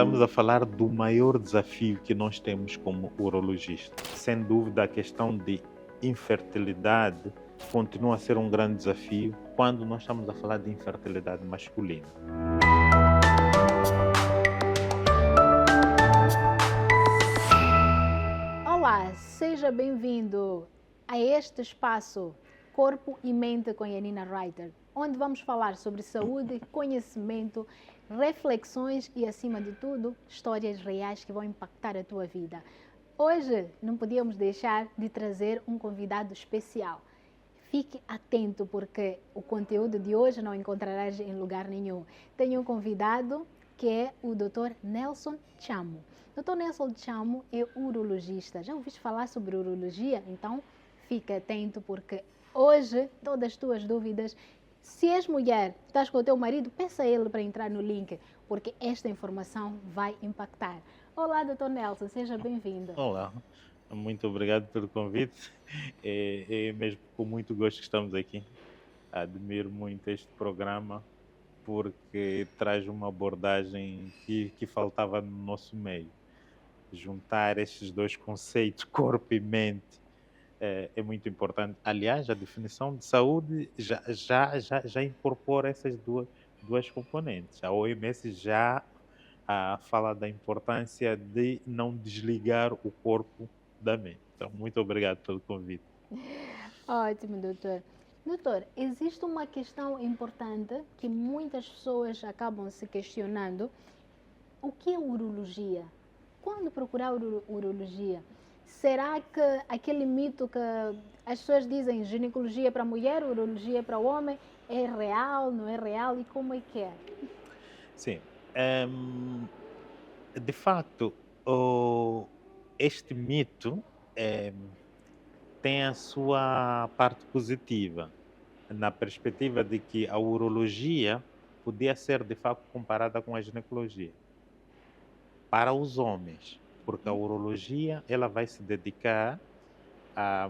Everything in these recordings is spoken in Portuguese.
Estamos a falar do maior desafio que nós temos como urologista. Sem dúvida, a questão de infertilidade continua a ser um grande desafio quando nós estamos a falar de infertilidade masculina. Olá, seja bem-vindo a este espaço Corpo e Mente com Yanina Reiter, onde vamos falar sobre saúde, conhecimento, reflexões e, acima de tudo, histórias reais que vão impactar a tua vida. Hoje não podíamos deixar de trazer um convidado especial. Fique atento porque o conteúdo de hoje não encontrarás em lugar nenhum. Tenho um convidado que é o Dr. Nelson Chamo. Dr. Nelson Chamo é urologista. Já ouviste falar sobre urologia? Então, fique atento porque hoje todas as tuas dúvidas, se és mulher, estás com o teu marido, peça a ele para entrar no link, porque esta informação vai impactar. Olá, Dr. Nelson, seja bem-vindo. Olá, muito obrigado pelo convite. É mesmo com muito gosto que estamos aqui. Admiro muito este programa porque traz uma abordagem que faltava no nosso meio. Juntar estes dois conceitos, corpo e mente, é muito importante. Aliás, a definição de saúde já incorpora essas duas componentes. A OMS já fala da importância de não desligar o corpo da mente. Então, muito obrigado pelo convite. Ótimo, doutor. Doutor, existe uma questão importante que muitas pessoas acabam se questionando. O que é urologia? Quando procurar urologia? Será que aquele mito que as pessoas dizem ginecologia para mulher, urologia para homem, é real, não é real? E como é que é? Sim. De facto, este mito tem a sua parte positiva, na perspectiva de que a urologia podia ser, de facto, comparada com a ginecologia para os homens, porque a urologia ela vai se dedicar a,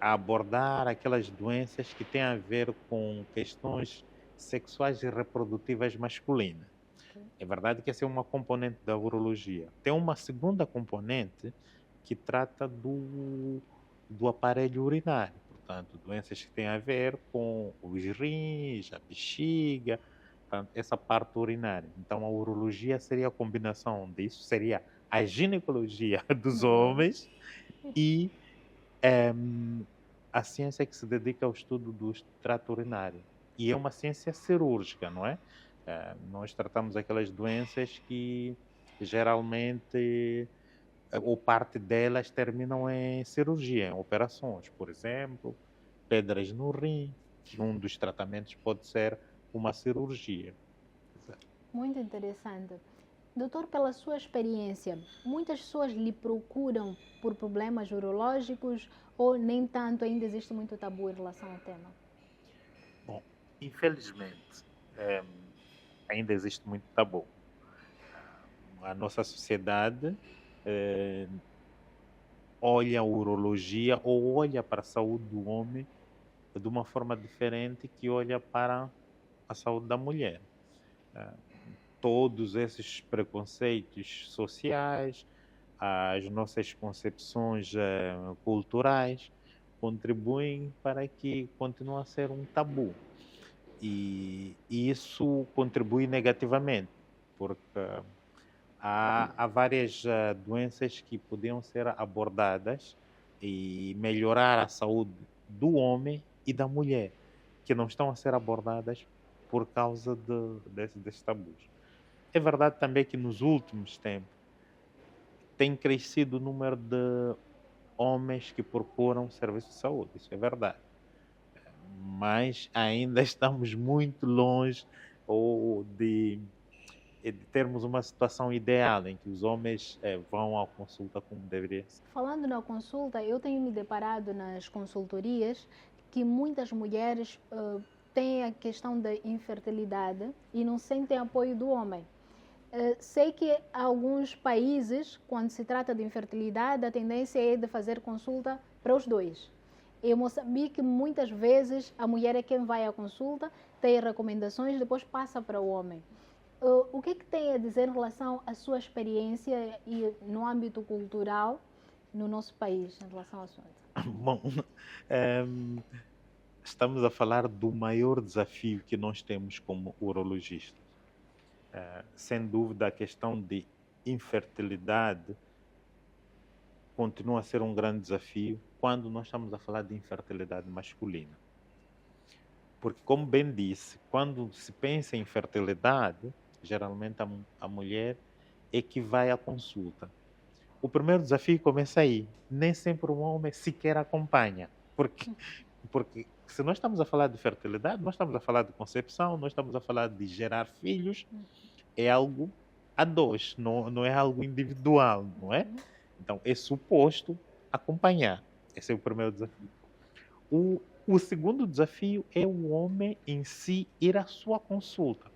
a abordar aquelas doenças que têm a ver com questões sexuais e reprodutivas masculinas. É verdade que essa é uma componente da urologia. Tem uma segunda componente que trata do aparelho urinário, portanto, doenças que têm a ver com os rins, a bexiga, portanto, essa parte urinária. Então, a urologia seria a combinação disso, seria a ginecologia dos homens e a ciência que se dedica ao estudo do trato urinário. E é uma ciência cirúrgica, não é? Nós tratamos aquelas doenças que geralmente ou parte delas terminam em cirurgia, em operações. Por exemplo, pedras no rim, que um dos tratamentos pode ser uma cirurgia. Muito interessante. Doutor, pela sua experiência, muitas pessoas lhe procuram por problemas urológicos ou nem tanto, ainda existe muito tabu em relação ao tema? Bom, infelizmente, ainda existe muito tabu. A nossa sociedade olha a urologia ou olha para a saúde do homem de uma forma diferente que olha para a saúde da mulher. Todos esses preconceitos sociais, as nossas concepções culturais contribuem para que continue a ser um tabu. E isso contribui negativamente, porque há várias doenças que podiam ser abordadas e melhorar a saúde do homem e da mulher, que não estão a ser abordadas por causa desses tabus. É verdade também que nos últimos tempos tem crescido o número de homens que procuram serviço de saúde, isso é verdade. Mas ainda estamos muito longe de termos uma situação ideal em que os homens vão à consulta como deveria ser. Falando na consulta, eu tenho me deparado nas consultorias que muitas mulheres têm a questão da infertilidade e não sentem apoio do homem. Sei que alguns países, quando se trata de infertilidade, a tendência é de fazer consulta para os dois. Em Moçambique, muitas vezes, a mulher é quem vai à consulta, tem recomendações, depois passa para o homem. O que é que tem a dizer em relação à sua experiência e no âmbito cultural no nosso país em relação ao assunto? Bom, ehm, estamos a falar do maior desafio que nós temos como urologistas. Sem dúvida, a questão de infertilidade continua a ser um grande desafio quando nós estamos a falar de infertilidade masculina. Porque, como bem disse, quando se pensa em fertilidade, geralmente a mulher é que vai à consulta. O primeiro desafio começa aí. Nem sempre um homem sequer acompanha. Porque se nós estamos a falar de fertilidade, nós estamos a falar de concepção, nós estamos a falar de gerar filhos, é algo a dois, não é algo individual, não é? Então, é suposto acompanhar. Esse é o primeiro desafio. O segundo desafio é o homem em si ir à sua consulta.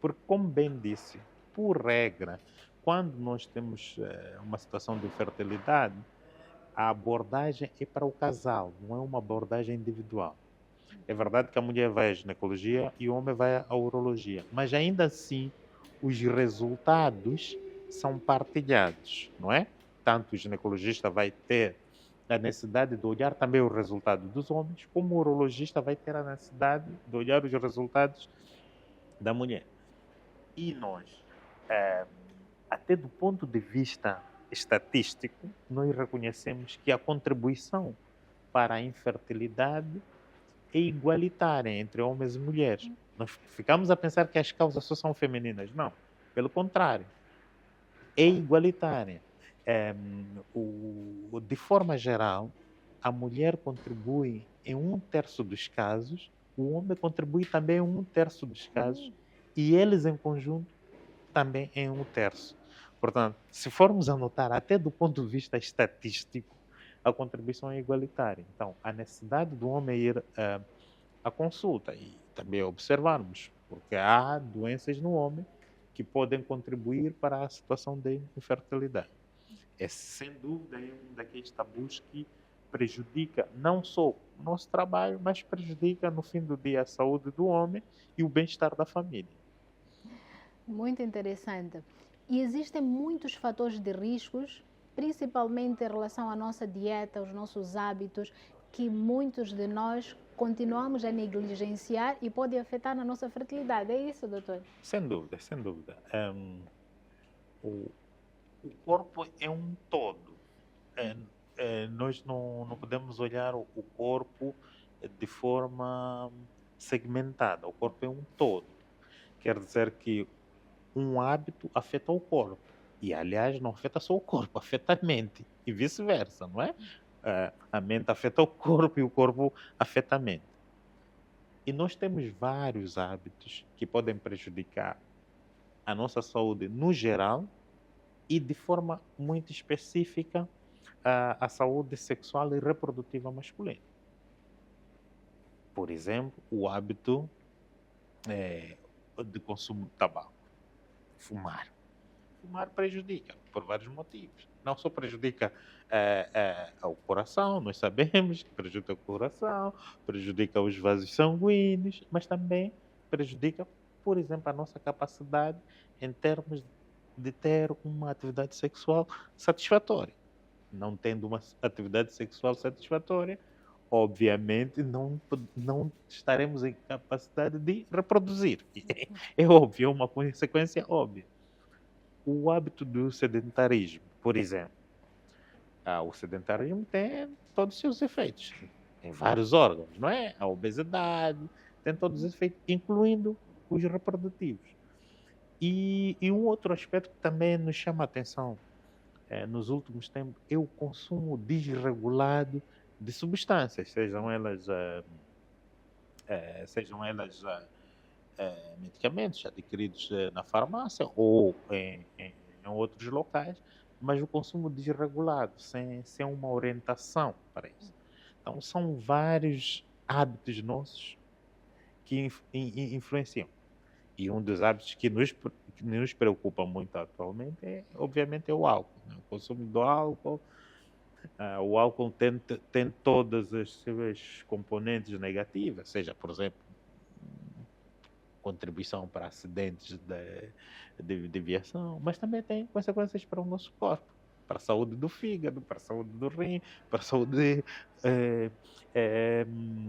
Porque, como bem disse, por regra, quando nós temos uma situação de infertilidade, a abordagem é para o casal, não é uma abordagem individual. É verdade que a mulher vai à ginecologia e o homem vai à urologia, mas ainda assim os resultados são partilhados, não é? Tanto o ginecologista vai ter a necessidade de olhar também o resultado dos homens, como o urologista vai ter a necessidade de olhar os resultados da mulher. E nós, até do ponto de vista estatístico, nós reconhecemos que a contribuição para a infertilidade é igualitária entre homens e mulheres. Nós ficamos a pensar que as causas só são femininas. Não, pelo contrário, é igualitária. De forma geral, a mulher contribui em 1/3 dos casos, o homem contribui também em 1/3 dos casos, e eles em conjunto também em 1/3. Portanto, se formos a notar, até do ponto de vista estatístico, a contribuição é igualitária. Então, a necessidade do homem ir à consulta e também observarmos, porque há doenças no homem que podem contribuir para a situação de infertilidade. É sem dúvida um daqueles tabus que prejudica não só o nosso trabalho, mas prejudica no fim do dia a saúde do homem e o bem-estar da família. Muito interessante. E existem muitos fatores de riscos, principalmente em relação à nossa dieta, aos nossos hábitos, que muitos de nós continuamos a negligenciar e podem afetar na nossa fertilidade. É isso, doutor? Sem dúvida, sem dúvida. O corpo é um todo. Nós não podemos olhar o corpo de forma segmentada. O corpo é um todo. Quer dizer que um hábito afeta o corpo. E, aliás, não afeta só o corpo, afeta a mente. E vice-versa, não é? A mente afeta o corpo e o corpo afeta a mente. E nós temos vários hábitos que podem prejudicar a nossa saúde no geral e de forma muito específica a saúde sexual e reprodutiva masculina. Por exemplo, o hábito de consumo de tabaco. Fumar. Fumar prejudica por vários motivos. Não só prejudica o coração, nós sabemos que prejudica o coração, prejudica os vasos sanguíneos, mas também prejudica, por exemplo, a nossa capacidade em termos de ter uma atividade sexual satisfatória. Não tendo uma atividade sexual satisfatória, obviamente não estaremos em capacidade de reproduzir. É óbvio, é uma consequência óbvia. O hábito do sedentarismo, por exemplo. O sedentarismo tem todos os seus efeitos, em vários órgãos, não é? A obesidade tem todos os efeitos, incluindo os reprodutivos. E um outro aspecto que também nos chama a atenção nos últimos tempos é o consumo desregulado de substâncias, sejam elas medicamentos adquiridos na farmácia ou em outros locais, mas o consumo desregulado, sem uma orientação para isso. Então, são vários hábitos nossos que influenciam. E um dos hábitos que nos preocupa muito atualmente, obviamente, é o álcool. Né? O consumo do álcool. O álcool tem todas as suas componentes negativas, seja, por exemplo, contribuição para acidentes de viação, mas também tem consequências para o nosso corpo, para a saúde do fígado, para a saúde do rim, para a saúde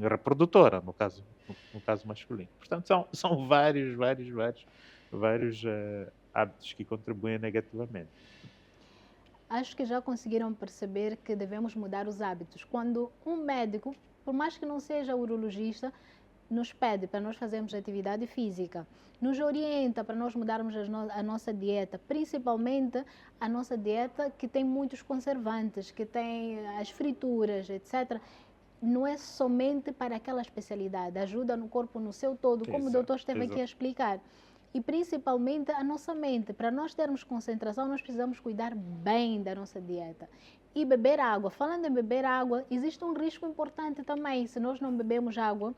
reprodutora, no caso masculino. Portanto, são vários hábitos que contribuem negativamente. Acho que já conseguiram perceber que devemos mudar os hábitos. Quando um médico, por mais que não seja urologista, nos pede para nós fazermos atividade física, nos orienta para nós mudarmos a nossa dieta, principalmente a nossa dieta que tem muitos conservantes, que tem as frituras, etc. Não é somente para aquela especialidade, ajuda no corpo no seu todo, como o doutor esteve aqui a explicar. E principalmente a nossa mente. Para nós termos concentração, nós precisamos cuidar bem da nossa dieta. E beber água. Falando em beber água, existe um risco importante também. Se nós não bebemos água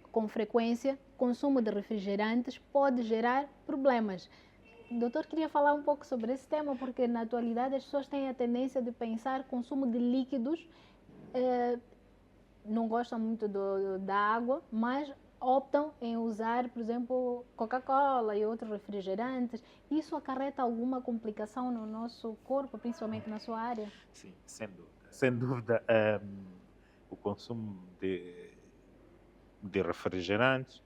com frequência, consumo de refrigerantes pode gerar problemas. O doutor queria falar um pouco sobre esse tema, porque na atualidade as pessoas têm a tendência de pensar consumo de líquidos, não gostam muito da água, mas optam em usar, por exemplo, Coca-Cola e outros refrigerantes. Isso acarreta alguma complicação no nosso corpo, principalmente na sua área? Sim, sem dúvida. Sem dúvida, o consumo de refrigerantes,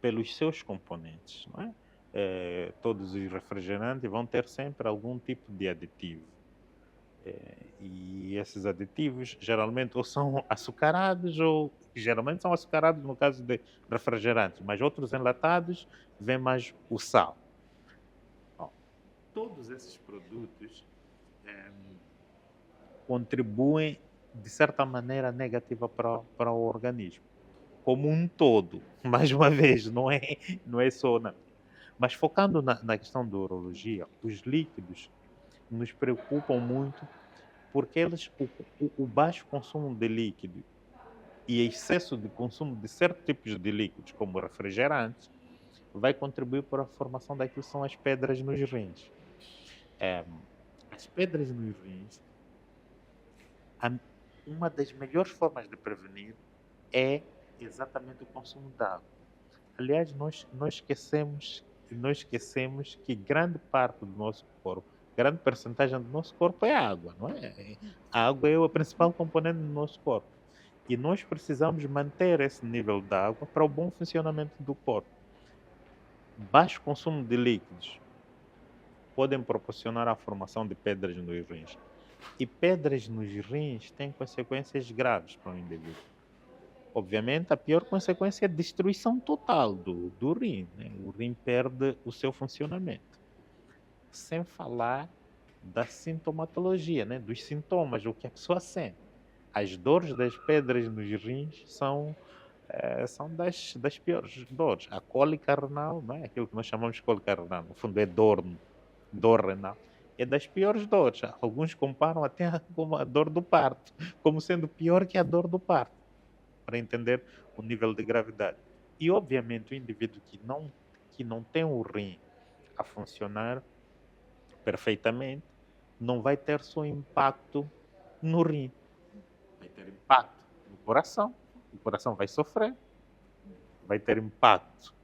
pelos seus componentes, não é? Todos os refrigerantes vão ter sempre algum tipo de aditivo. E esses aditivos geralmente ou são açucarados ou geralmente são açucarados no caso de refrigerantes, mas outros enlatados vem mais o sal. Bom, todos esses produtos contribuem de certa maneira negativa para o organismo, como um todo. Mais uma vez, não é só... Não. Mas focando na questão da urologia, os líquidos nos preocupam muito porque o baixo consumo de líquido e excesso de consumo de certos tipos de líquidos, como refrigerantes, vai contribuir para a formação daquilo que são as pedras nos rins. As pedras nos rins, uma das melhores formas de prevenir é exatamente o consumo de água. Aliás, nós esquecemos que grande parte do nosso corpo, grande percentagem do nosso corpo é água, não é? A água é o principal componente do nosso corpo. E nós precisamos manter esse nível de água para o bom funcionamento do corpo. Baixo consumo de líquidos podem proporcionar a formação de pedras nos rins. E pedras nos rins têm consequências graves para o indivíduo. Obviamente, a pior consequência é a destruição total do rim, né? O rim perde o seu funcionamento. Sem falar da sintomatologia, né? Dos sintomas, o que a pessoa sente. As dores das pedras nos rins são das piores dores. A cólica renal, não é? Aquilo que nós chamamos de cólica renal, no fundo é dor renal. É das piores dores. Alguns comparam até com a dor do parto, como sendo pior que a dor do parto, para entender o nível de gravidade. E, obviamente, o indivíduo que não tem o rim a funcionar perfeitamente, não vai ter só impacto no rim, vai ter impacto no coração, o coração vai sofrer, vai ter impacto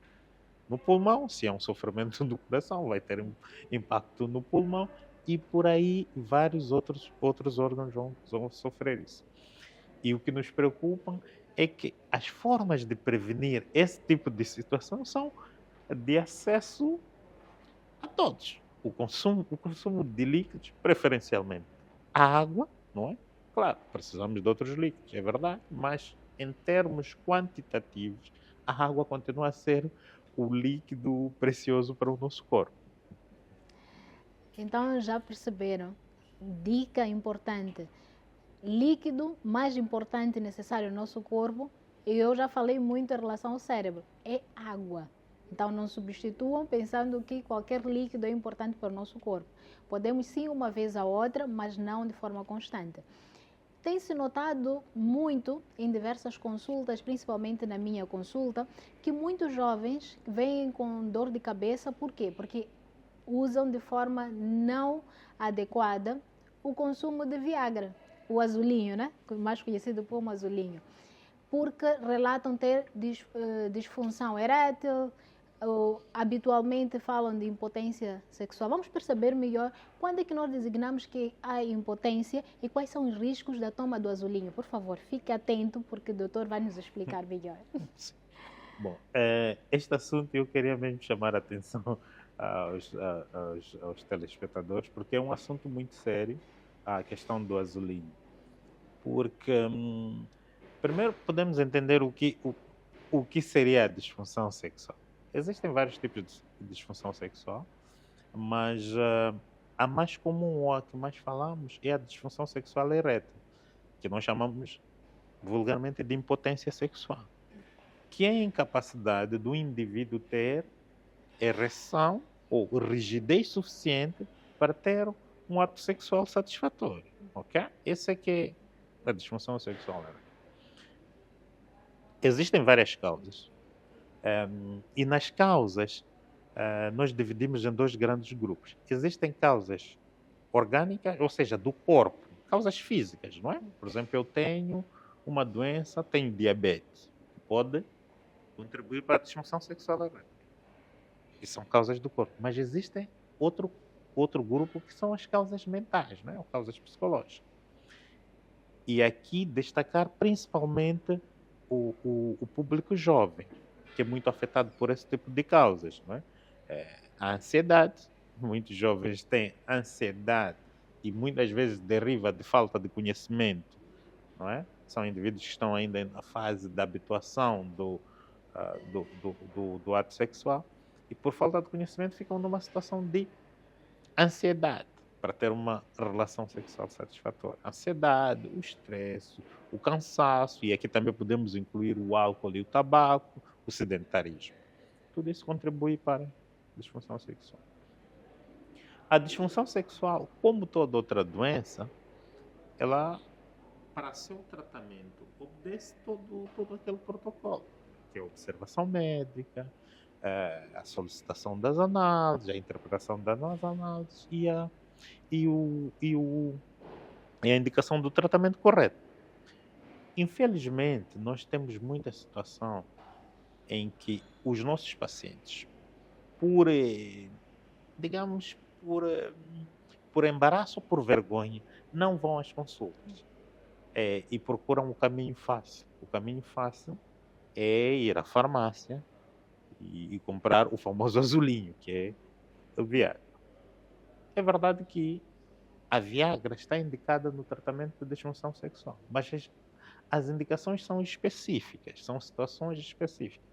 no pulmão, se é um sofrimento do coração, vai ter impacto no pulmão, e por aí vários outros órgãos vão sofrer isso. E o que nos preocupa é que as formas de prevenir esse tipo de situação são de acesso a todos. O consumo de líquidos, preferencialmente a água, não é? Claro, precisamos de outros líquidos, é verdade, mas em termos quantitativos, a água continua a ser o líquido precioso para o nosso corpo. Então já perceberam? Dica importante. Líquido mais importante e necessário no nosso corpo, e eu já falei muito em relação ao cérebro, é água. Então não substituam pensando que qualquer líquido é importante para o nosso corpo. Podemos sim uma vez a outra, mas não de forma constante. Tem-se notado muito em diversas consultas, principalmente na minha consulta, que muitos jovens vêm com dor de cabeça. Por quê? Porque usam de forma não adequada o consumo de Viagra, o azulinho, né? Mais conhecido como azulinho. porque relatam ter disfunção erétil, ou habitualmente falam de impotência sexual. Vamos perceber melhor quando é que nós designamos que há impotência e quais são os riscos da toma do azulinho. Por favor, fique atento, porque o doutor vai nos explicar melhor. Bom, este assunto eu queria mesmo chamar a atenção aos telespectadores, porque é um assunto muito sério, a questão do azulinho. Porque, primeiro, podemos entender o que seria a disfunção sexual. Existem vários tipos de disfunção sexual, mas a mais comum, ou a que mais falamos, é a disfunção sexual erétil, que nós chamamos vulgarmente de impotência sexual, que é a incapacidade do indivíduo ter ereção ou rigidez suficiente para ter um ato sexual satisfatório, ok? Esse é que é a disfunção sexual erétil. Existem várias causas. E nas causas, nós dividimos em dois grandes grupos. Existem causas orgânicas, ou seja, do corpo, causas físicas, não é? Por exemplo, eu tenho uma doença, tenho diabetes, que pode contribuir para a disfunção sexual erétil. E são causas do corpo. Mas existe outro grupo que são as causas mentais, não é? Ou causas psicológicas. E aqui destacar principalmente o público jovem, que é muito afetado por esse tipo de causas, não é? A ansiedade, muitos jovens têm ansiedade e muitas vezes deriva de falta de conhecimento, não é? São indivíduos que estão ainda na fase da habituação do ato sexual e por falta de conhecimento ficam numa situação de ansiedade para ter uma relação sexual satisfatória. A ansiedade, o estresse, o cansaço, e aqui também podemos incluir o álcool e o tabaco, o sedentarismo. Tudo isso contribui para a disfunção sexual. A disfunção sexual, como toda outra doença, ela, para seu tratamento, obedece todo aquele protocolo, que é a observação médica, a solicitação das análises, a interpretação das análises e a indicação do tratamento correto. Infelizmente, nós temos muita situação em que os nossos pacientes, digamos, por embaraço ou por vergonha, não vão às consultas e procuram o caminho fácil. O caminho fácil é ir à farmácia e comprar o famoso azulinho, que é o Viagra. É verdade que a Viagra está indicada no tratamento de disfunção sexual, mas as indicações são específicas, são situações específicas.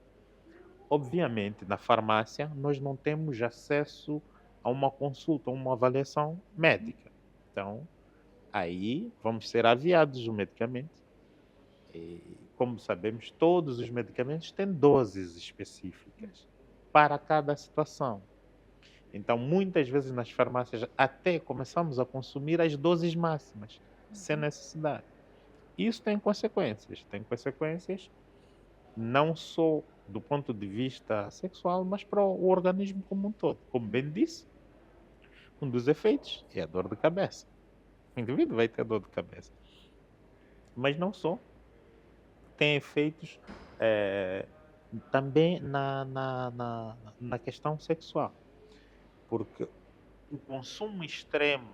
Obviamente, na farmácia, nós não temos acesso a uma consulta, a uma avaliação médica. Então, aí vamos ser aviados o medicamento. E, como sabemos, todos os medicamentos têm doses específicas para cada situação. Então, muitas vezes nas farmácias até começamos a consumir as doses máximas, sem necessidade. Isso tem consequências. Tem consequências não só do ponto de vista sexual, mas para o organismo como um todo. Como bem disse, um dos efeitos é a dor de cabeça. O indivíduo vai ter dor de cabeça. Mas não só. Tem efeitos também na questão sexual. Porque o consumo extremo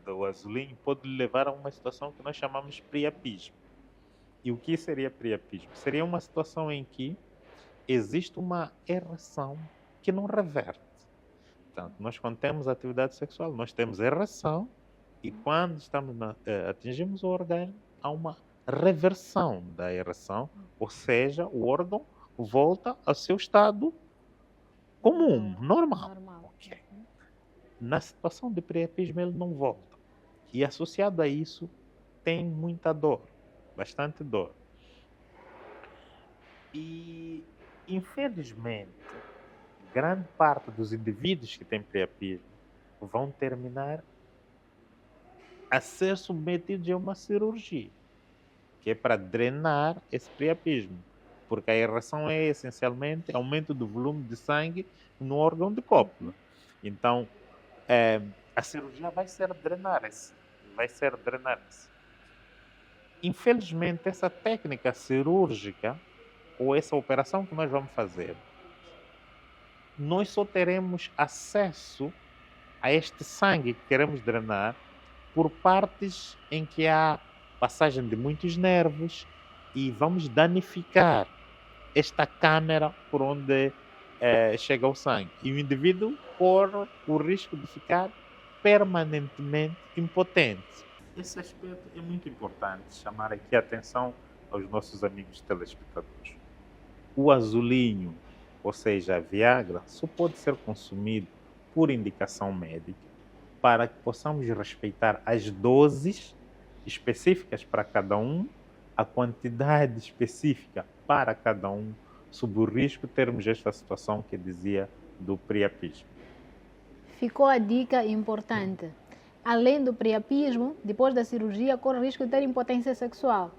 do azulinho pode levar a uma situação que nós chamamos de priapismo. E o que seria priapismo? Seria uma situação em que existe uma ereção que não reverte. Portanto, nós quando temos atividade sexual, nós temos ereção e quando atingimos o orgasmo, há uma reversão da ereção, ou seja, o órgão volta ao seu estado comum, normal. Okay. Na situação de priapismo, ele não volta. E associado a isso, tem muita dor, bastante dor. E, infelizmente, grande parte dos indivíduos que têm priapismo vão terminar a ser submetidos a uma cirurgia, que é para drenar esse priapismo. Porque a ereção é essencialmente aumento do volume de sangue no órgão de cópula. Então, a cirurgia vai ser drenar-se. Infelizmente, essa técnica cirúrgica ou essa operação que nós vamos fazer, nós só teremos acesso a este sangue que queremos drenar por partes em que há passagem de muitos nervos e vamos danificar esta câmara por onde chega o sangue. E o indivíduo corre o risco de ficar permanentemente impotente. Esse aspecto é muito importante, chamar aqui a atenção aos nossos amigos telespectadores. O azulinho, ou seja, a Viagra, só pode ser consumido por indicação médica para que possamos respeitar as doses específicas para cada um, a quantidade específica para cada um, sob o risco de termos esta situação que dizia do priapismo. Ficou a dica importante. Além do priapismo, depois da cirurgia, corre o risco de ter impotência sexual.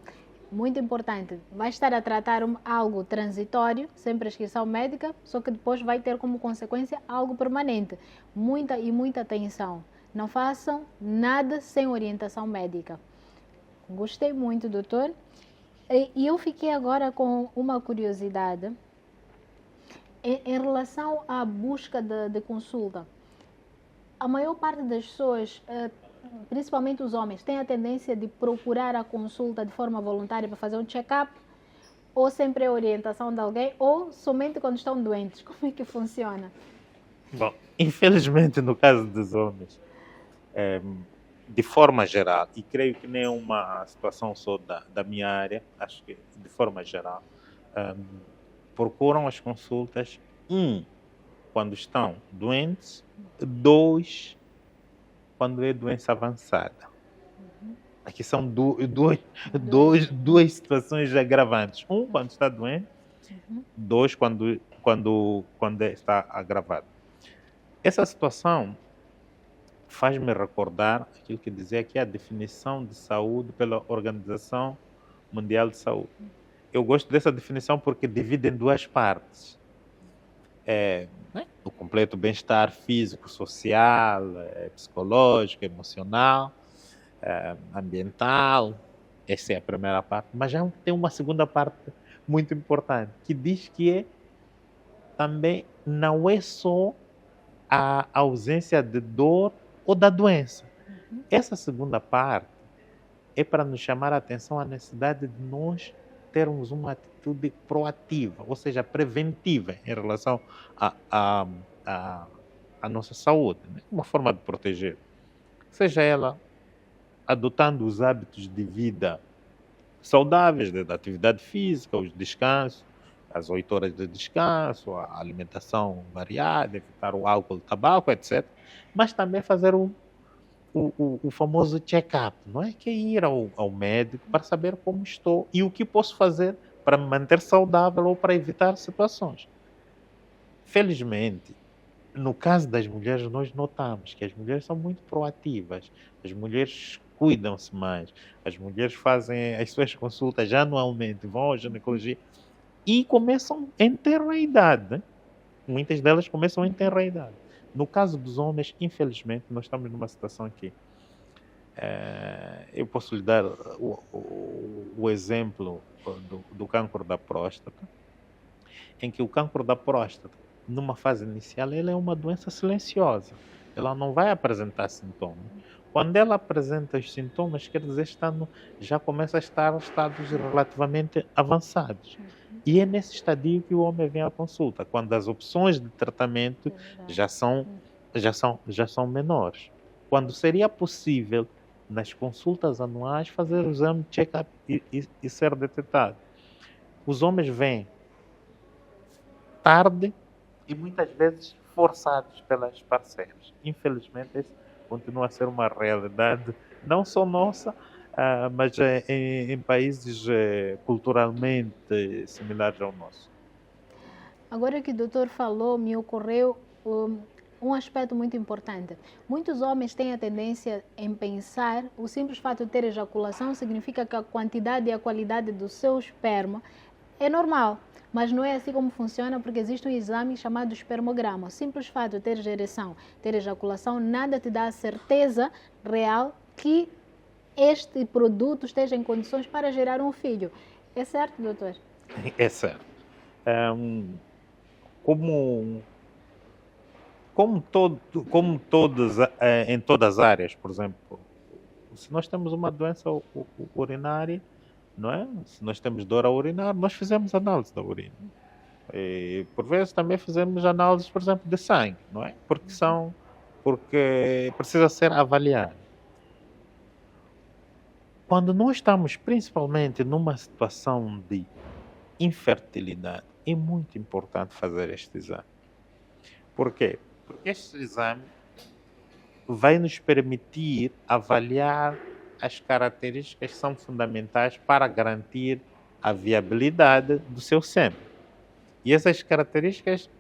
Muito importante. Vai estar a tratar algo transitório, sem prescrição médica, só que depois vai ter como consequência algo permanente. Muita e muita atenção. Não façam nada sem orientação médica. Gostei muito, doutor. E eu fiquei agora com uma curiosidade em relação à busca de consulta. A maior parte das pessoas, principalmente os homens, tem a tendência de procurar a consulta de forma voluntária para fazer um check-up, ou sempre a orientação de alguém, ou somente quando estão doentes. Como é que funciona? Bom, infelizmente no caso dos homens, de forma geral, e creio que nem é uma situação só da minha área, acho que de forma geral, procuram as consultas, quando estão doentes, 2, quando é doença avançada. Aqui são duas situações agravantes. Quando está doente, 2, quando está agravado. Essa situação faz-me recordar aquilo que dizia aqui, a definição de saúde pela Organização Mundial de Saúde. Eu gosto dessa definição porque divide em 2 partes. O completo bem-estar físico, social, psicológico, emocional, ambiental. Essa é a primeira parte. Mas já tem uma segunda parte muito importante, que diz que também não é só a ausência de dor ou da doença. Essa segunda parte é para nos chamar a atenção à necessidade de nós termos uma atitude proativa, ou seja, preventiva em relação à nossa saúde, né? Uma forma de proteger, seja ela adotando os hábitos de vida saudáveis, da atividade física, os descansos, as 8 horas de descanso, a alimentação variada, evitar o álcool, o tabaco, etc. Mas também fazer o famoso check-up, não é? Que é ir ao médico para saber como estou e o que posso fazer para me manter saudável ou para evitar situações. Felizmente, no caso das mulheres, nós notamos que as mulheres são muito proativas, as mulheres cuidam-se mais, as mulheres fazem as suas consultas já anualmente, vão à ginecologia e começam em tenra idade, né? Muitas delas começam em tenra idade. No caso dos homens, infelizmente, nós estamos numa situação aqui. Eu posso lhe dar o exemplo do cancro da próstata, em que o cancro da próstata, numa fase inicial, ela é uma doença silenciosa. Ela não vai apresentar sintomas. Quando ela apresenta os sintomas, quer dizer, já começa a estar em estados relativamente avançados. E é nesse estadio que o homem vem à consulta, quando as opções de tratamento já são menores. Quando seria possível, nas consultas anuais, fazer o exame de check-up e ser detectado. Os homens vêm tarde e muitas vezes forçados pelas parceiras. Infelizmente, isso continua a ser uma realidade, não só nossa, mas em países culturalmente similares ao nosso. Agora que o doutor falou, me ocorreu um aspecto muito importante. Muitos homens têm a tendência em pensar o simples fato de ter ejaculação significa que a quantidade e a qualidade do seu esperma é normal. Mas não é assim como funciona, porque existe um exame chamado espermograma. O simples fato de ter ereção, ter ejaculação, nada te dá a certeza real que este produto esteja em condições para gerar um filho. É certo, doutor? É certo. Como, como todas, em todas as áreas, por exemplo, se nós temos uma doença urinária, não é? Se nós temos dor a urinar, nós fizemos análise da urina. E, por vezes também fizemos análises, por exemplo, de sangue, não é? Porque precisa ser avaliado. Quando nós estamos principalmente numa situação de infertilidade, é muito importante fazer este exame. Por quê? Porque este exame vai nos permitir avaliar as características que são fundamentais para garantir a viabilidade do seu sêmen. E essas características,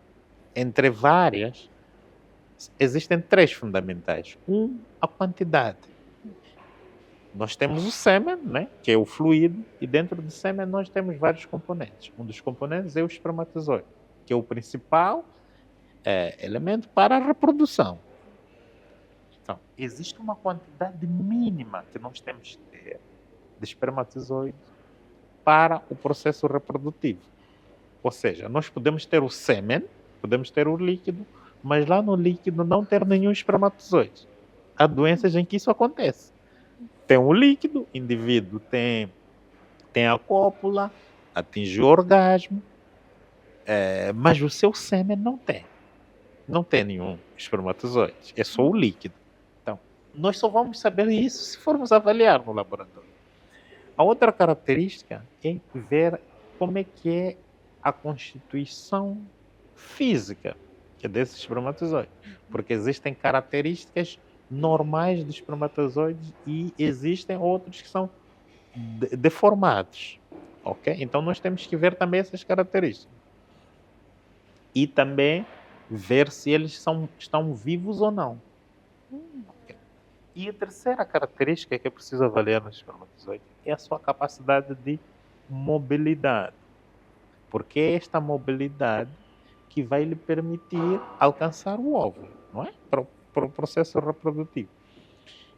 entre várias, existem 3 fundamentais. A quantidade. Nós temos o sêmen, né, que é o fluido, e dentro do sêmen nós temos vários componentes. Um dos componentes é o espermatozoide, que é o principal elemento para a reprodução. Então, existe uma quantidade mínima que nós temos que ter de espermatozoide para o processo reprodutivo. Ou seja, nós podemos ter o sêmen, podemos ter o líquido, mas lá no líquido não ter nenhum espermatozoide. Há doenças em que isso acontece. Tem o líquido, o indivíduo tem a cópula, atinge o orgasmo, mas o seu sêmen não tem. Não tem nenhum espermatozoide, é só o líquido. Então, nós só vamos saber isso se formos avaliar no laboratório. A outra característica é ver como é que é a constituição física desse espermatozoide. Porque existem características normais dos espermatozoides e existem outros que são deformados. Ok? Então nós temos que ver também essas características. E também ver se eles estão vivos ou não. Okay. E a terceira característica que é preciso avaliar no espermatozoide é a sua capacidade de mobilidade. Porque é esta mobilidade que vai lhe permitir alcançar o óvulo, não é? Para o processo reprodutivo.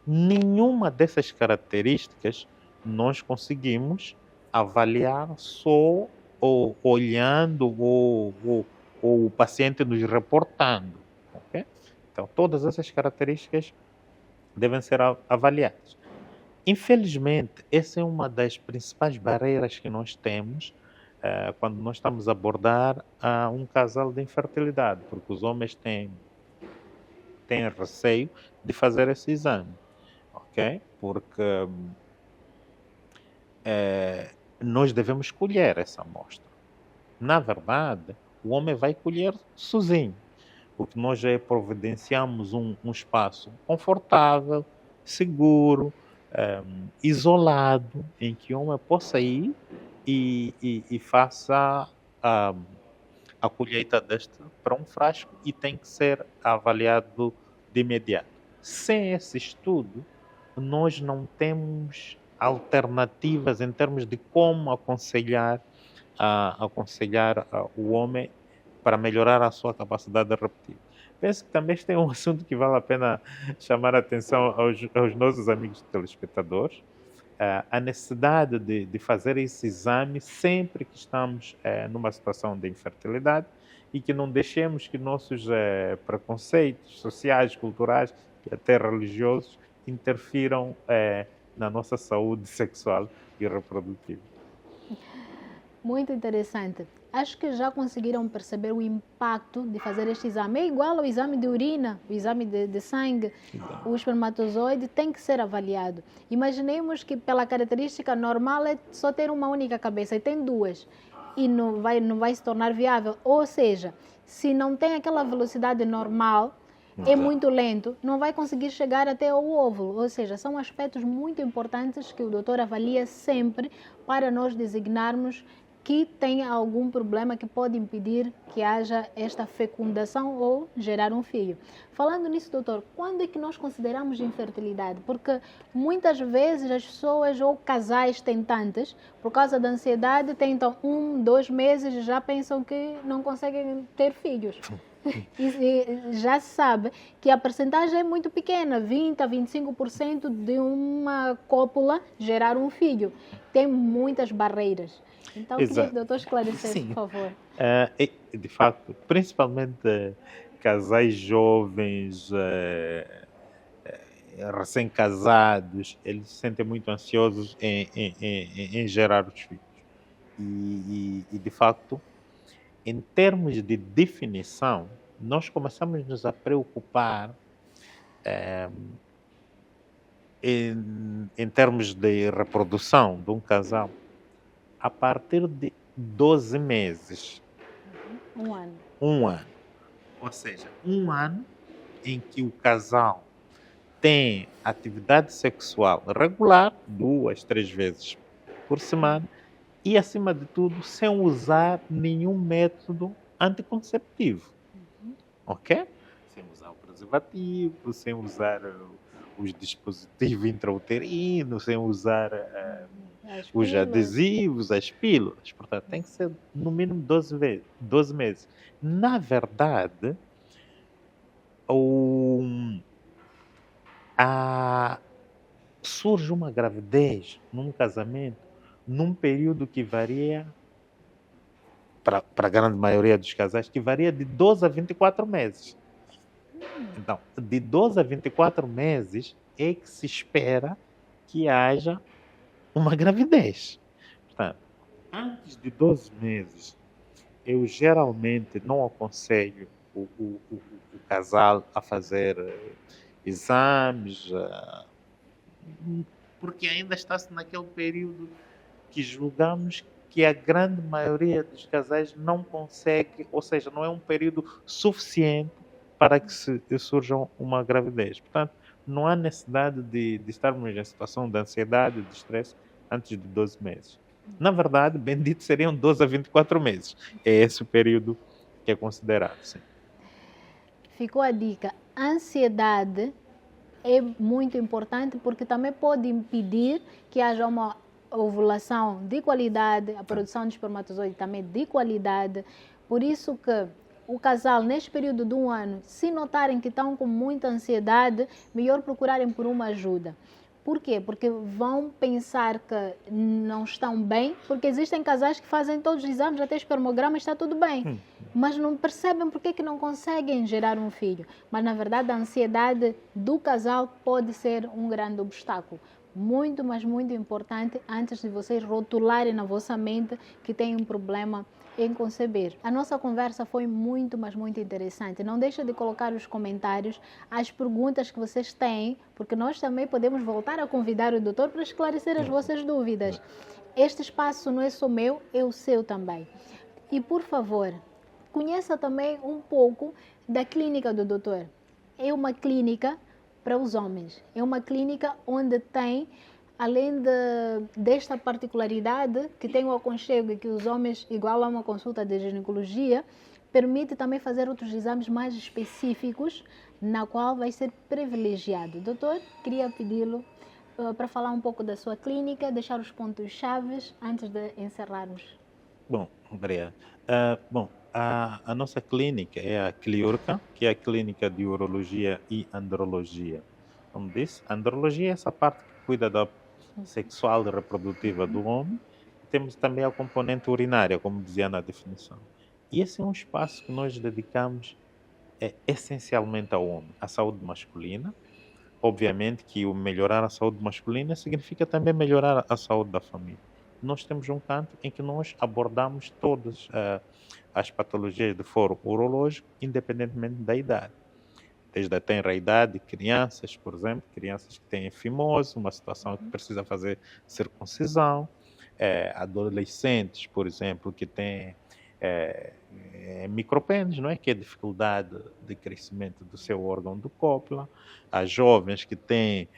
Nenhuma dessas características nós conseguimos avaliar só ou olhando ou o paciente nos reportando. Okay? Então, todas essas características devem ser avaliadas. Infelizmente, essa é uma das principais barreiras que nós temos quando nós estamos a abordar um casal de infertilidade, porque os homens têm receio de fazer esse exame, ok? Porque nós devemos colher essa amostra. Na verdade, o homem vai colher sozinho, porque nós já providenciamos um espaço confortável, seguro, isolado, em que o homem possa ir e faça a colheita deste para um frasco e tem que ser avaliado de imediato. Sem esse estudo, nós não temos alternativas em termos de como aconselhar o homem para melhorar a sua capacidade reprodutiva. Penso que também este é um assunto que vale a pena chamar a atenção aos nossos amigos telespectadores. A necessidade de fazer esse exame sempre que estamos numa situação de infertilidade e que não deixemos que nossos preconceitos sociais, culturais e até religiosos interfiram na nossa saúde sexual e reprodutiva. Muito interessante. Acho que já conseguiram perceber o impacto de fazer este exame. É igual ao exame de urina, o exame de sangue. O espermatozoide tem que ser avaliado. Imaginemos que pela característica normal é só ter uma única cabeça e tem duas. E não vai se tornar viável. Ou seja, se não tem aquela velocidade normal, é muito lento, não vai conseguir chegar até o óvulo. Ou seja, são aspectos muito importantes que o doutor avalia sempre para nós designarmos que tem algum problema que pode impedir que haja esta fecundação ou gerar um filho. Falando nisso, doutor, quando é que nós consideramos infertilidade? Porque muitas vezes as pessoas ou casais tentantes, por causa da ansiedade, tentam 1, 2 meses e já pensam que não conseguem ter filhos. E já se sabe que a percentagem é muito pequena, 20 a 25% de uma cópula gerar um filho. Tem muitas barreiras. Então, eu queria que o Exato. doutor esclarecesse, Sim. por favor. De facto, principalmente casais jovens, recém-casados, eles se sentem muito ansiosos em gerar os filhos. De facto, em termos de definição, nós começamos a nos a preocupar em termos de reprodução de um casal a partir de 12 meses. Um ano. Um ano. Ou seja, um ano em que o casal tem atividade sexual regular, 2, 3 vezes por semana, e, acima de tudo, sem usar nenhum método anticonceptivo. Ok? Sem usar o preservativo, sem usar os dispositivos intrauterinos, sem usar os adesivos, as pílulas. Portanto, tem que ser no mínimo 12 meses. Na verdade, surge uma gravidez num casamento num período que varia, para a grande maioria dos casais, que varia de 12 a 24 meses. Então, de 12 a 24 meses é que se espera que haja uma gravidez. Portanto, antes de 12 meses, eu geralmente não aconselho o casal a fazer exames, porque ainda está-se naquele período que julgamos que a grande maioria dos casais não consegue, ou seja, não é um período suficiente para que surja uma gravidez. Portanto, não há necessidade de estarmos em situação de ansiedade, de estresse, antes de 12 meses. Na verdade, bendito seriam 12 a 24 meses. É esse o período que é considerado, sim. Ficou a dica. Ansiedade é muito importante porque também pode impedir que haja uma ovulação de qualidade, a produção de espermatozoide também de qualidade. Por isso que o casal, neste período de um ano, se notarem que estão com muita ansiedade, melhor procurarem por uma ajuda. Por quê? Porque vão pensar que não estão bem, porque existem casais que fazem todos os exames, até espermograma, está tudo bem. Mas não percebem porque que não conseguem gerar um filho. Mas, na verdade, a ansiedade do casal pode ser um grande obstáculo. Muito, mas muito importante, antes de vocês rotularem na vossa mente que tem um problema em conceber. A nossa conversa foi muito, mas muito interessante. Não deixa de colocar os comentários, as perguntas que vocês têm, porque nós também podemos voltar a convidar o doutor para esclarecer as vossas dúvidas. Este espaço não é só meu, é o seu também. E, por favor, conheça também um pouco da clínica do doutor. É uma clínica para os homens. É uma clínica onde tem, além desta particularidade, que tem o aconchego e que os homens, igual a uma consulta de ginecologia, permite também fazer outros exames mais específicos, na qual vai ser privilegiado. Doutor, queria pedi-lo para falar um pouco da sua clínica, deixar os pontos chaves antes de encerrarmos. Bom, obrigado. A nossa clínica é a Cliurca, que é a Clínica de Urologia e Andrologia. Como disse, a andrologia é essa parte que cuida da sexual e reprodutiva do homem. Temos também a componente urinária, como dizia na definição. E esse é um espaço que nós dedicamos essencialmente ao homem, à saúde masculina. Obviamente que o melhorar a saúde masculina significa também melhorar a saúde da família. Nós temos um canto em que nós abordamos todas as patologias de foro urológico, independentemente da idade. Desde a tenra idade, crianças, por exemplo, crianças que têm fimose, uma situação que precisa fazer circuncisão, adolescentes, por exemplo, que têm micropênis, não é? Que é dificuldade de crescimento do seu órgão do cópula, as jovens que têm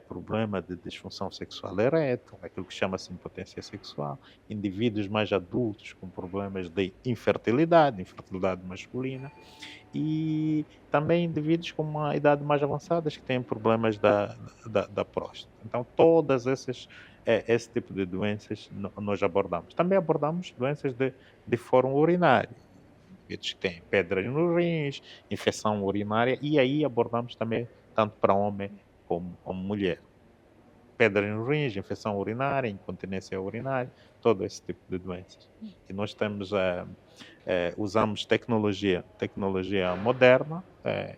problema de disfunção sexual erétil, aquilo que chama-se impotência sexual, indivíduos mais adultos com problemas de infertilidade masculina, e também indivíduos com uma idade mais avançada que têm problemas da próstata. Então, todas esse tipo de doenças nós abordamos. Também abordamos doenças de fórum urinário, indivíduos que têm pedras nos rins, infecção urinária, e aí abordamos também tanto para homem como mulher. Pedras nos rins, infecção urinária, incontinência urinária, todo esse tipo de doenças. E nós temos, usamos tecnologia moderna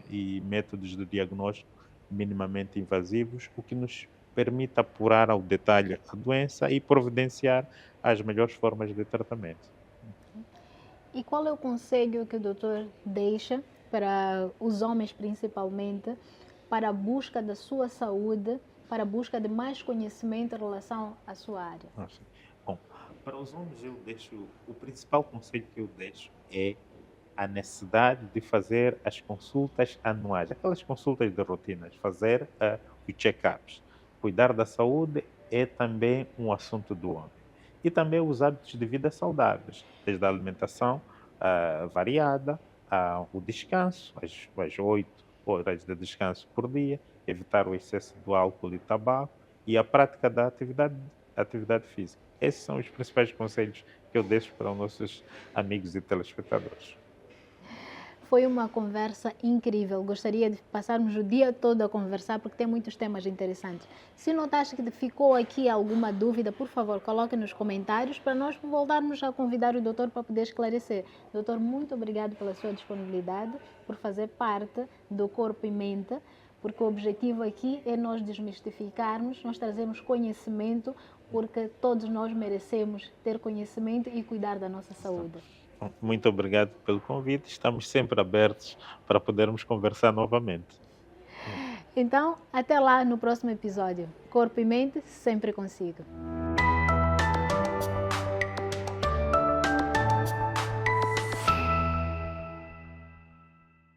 e métodos de diagnóstico minimamente invasivos, o que nos permite apurar ao detalhe a doença e providenciar as melhores formas de tratamento. E qual é o conselho que o doutor deixa para os homens, principalmente, para a busca da sua saúde, para a busca de mais conhecimento em relação à sua área? Bom, para os homens o principal conselho que eu deixo é a necessidade de fazer as consultas anuais, aquelas consultas de rotinas, fazer os check-ups. Cuidar da saúde é também um assunto do homem. E também os hábitos de vida saudáveis, desde a alimentação variada, o descanso, as 8 horas de descanso por dia, evitar o excesso do álcool e tabaco e a prática da atividade física. Esses são os principais conselhos que eu deixo para os nossos amigos e telespectadores. Foi uma conversa incrível. Gostaria de passarmos o dia todo a conversar, porque tem muitos temas interessantes. Se notaste que ficou aqui alguma dúvida, por favor, coloque nos comentários para nós voltarmos a convidar o doutor para poder esclarecer. Doutor, muito obrigado pela sua disponibilidade, por fazer parte do Corpo e Mente, porque o objetivo aqui é nós desmistificarmos, nós trazermos conhecimento, porque todos nós merecemos ter conhecimento e cuidar da nossa saúde. Muito obrigado pelo convite. Estamos sempre abertos para podermos conversar novamente. Então, até lá no próximo episódio. Corpo e Mente sempre consigo.